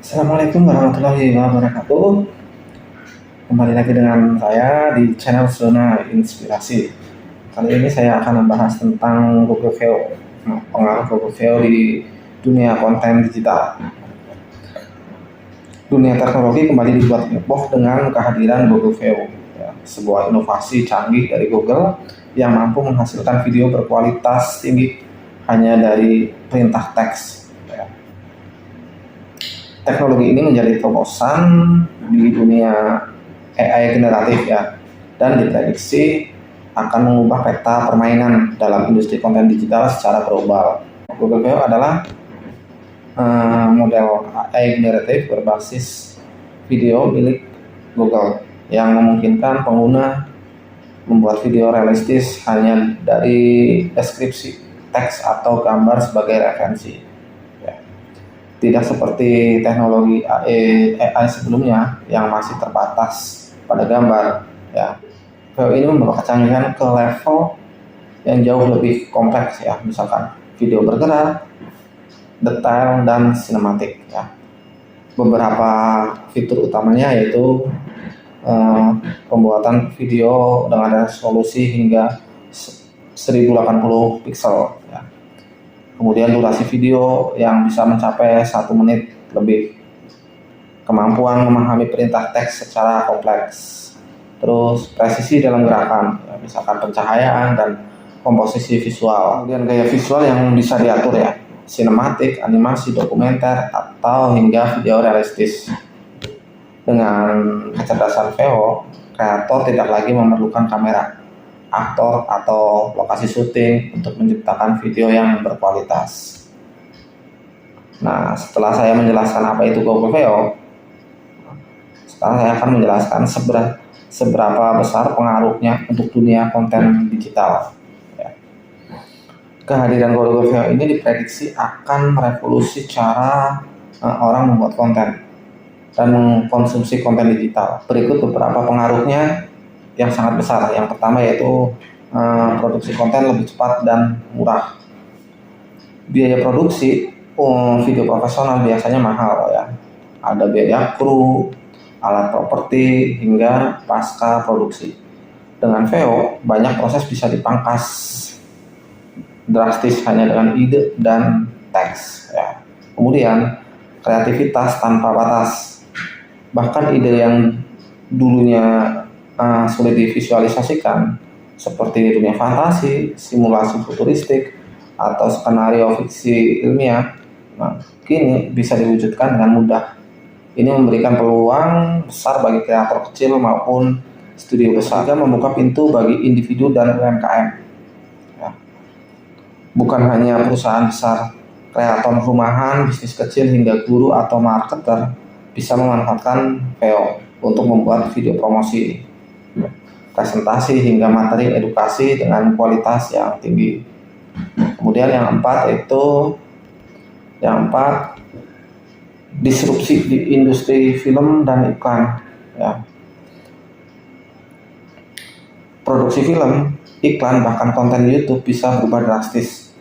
Assalamualaikum warahmatullahi wabarakatuh. Kembali lagi dengan saya di channel Zona Inspirasi. Kali ini saya akan membahas tentang Google VO, pengaruh Google VO di dunia konten digital. Dunia teknologi kembali dibuat heboh dengan kehadiran Google VO, sebuah inovasi canggih dari Google yang mampu menghasilkan video berkualitas tinggi hanya dari perintah teks. Teknologi ini menjadi terobosan di dunia AI generatif dan diprediksi akan mengubah peta permainan dalam industri konten digital secara global. Google VO adalah model AI generatif berbasis video milik Google yang memungkinkan pengguna membuat video realistis hanya dari deskripsi teks atau gambar sebagai referensi. Tidak seperti teknologi AI sebelumnya yang masih terbatas pada gambar. VO ini membawa kecanggihan ke level yang jauh lebih kompleks misalkan video bergerak, detail dan sinematik. Beberapa fitur utamanya yaitu pembuatan video dengan resolusi hingga 1080 pixel. Kemudian durasi video yang bisa mencapai 1 menit lebih. Kemampuan memahami perintah teks secara kompleks. Terus presisi dalam gerakan, misalkan pencahayaan dan komposisi visual. Kemudian gaya visual yang bisa diatur sinematik, animasi, dokumenter, atau hingga video realistis. Dengan kecerdasan VO, kreator tidak lagi memerlukan kamera, aktor atau lokasi syuting untuk menciptakan video yang berkualitas. Nah, setelah saya menjelaskan apa itu Google VO, sekarang saya akan menjelaskan seberapa besar pengaruhnya untuk dunia konten digital. Kehadiran Google VO ini diprediksi akan merevolusi cara orang membuat konten dan mengkonsumsi konten digital. Berikut beberapa pengaruhnya yang sangat besar. Yang pertama yaitu produksi konten lebih cepat dan murah. Biaya produksi video profesional biasanya mahal Ada biaya kru, alat properti hingga pasca produksi. Dengan VO banyak proses bisa dipangkas drastis hanya dengan ide dan teks. Kemudian kreativitas tanpa batas. Bahkan ide yang dulunya sulit divisualisasikan seperti dunia fantasi, simulasi futuristik, atau skenario fiksi ilmiah, kini bisa diwujudkan dengan mudah. Ini memberikan peluang besar bagi kreator kecil maupun studio besar, juga membuka pintu bagi individu dan UMKM. Bukan hanya perusahaan besar, kreator rumahan, bisnis kecil hingga guru atau marketer bisa memanfaatkan VO untuk membuat video promosi, presentasi hingga materi edukasi dengan kualitas yang tinggi. Kemudian yang empat disrupsi di industri film dan iklan. Produksi film, iklan, bahkan konten YouTube bisa berubah drastis.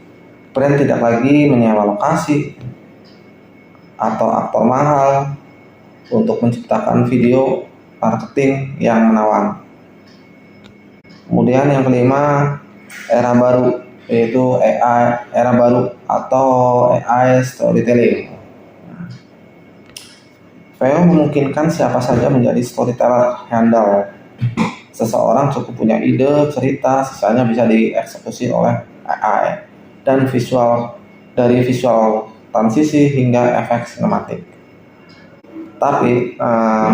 Brand tidak lagi menyewa lokasi atau aktor mahal untuk menciptakan video marketing yang menawan. Kemudian yang kelima, era baru, yaitu era baru atau AI storytelling. VO memungkinkan siapa saja menjadi storyteller handle. Seseorang cukup punya ide, cerita, sisanya bisa dieksekusi oleh AI. Dan dari visual transisi hingga efek sinematik. Tapi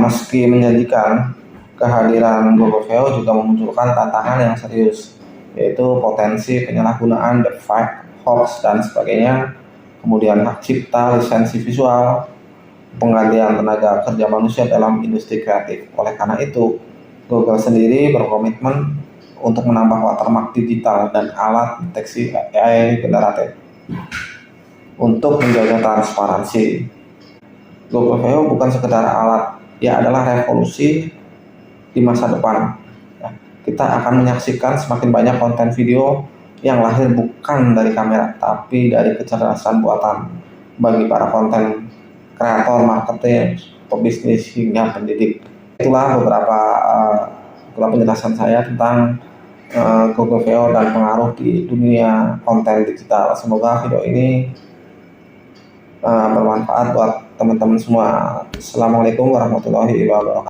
meski menjanjikan, kehadiran Google VO juga memunculkan tantangan yang serius, yaitu potensi penyalahgunaan, deepfake, hoax, dan sebagainya. Kemudian hak cipta, lisensi visual, penggantian tenaga kerja manusia dalam industri kreatif. Oleh karena itu, Google sendiri berkomitmen untuk menambah watermark digital dan alat deteksi AI generatif untuk menjaga transparansi. Google VO bukan sekedar alat, ia adalah revolusi di masa depan. Kita akan menyaksikan semakin banyak konten video yang lahir bukan dari kamera, tapi dari kecerdasan buatan. Bagi para konten kreator, marketing, pebisnis hingga pendidik. Itulah beberapa penjelasan saya tentang Google SEO dan pengaruh di dunia konten digital. Semoga video ini bermanfaat buat teman-teman semua. Assalamualaikum warahmatullahi wabarakatuh.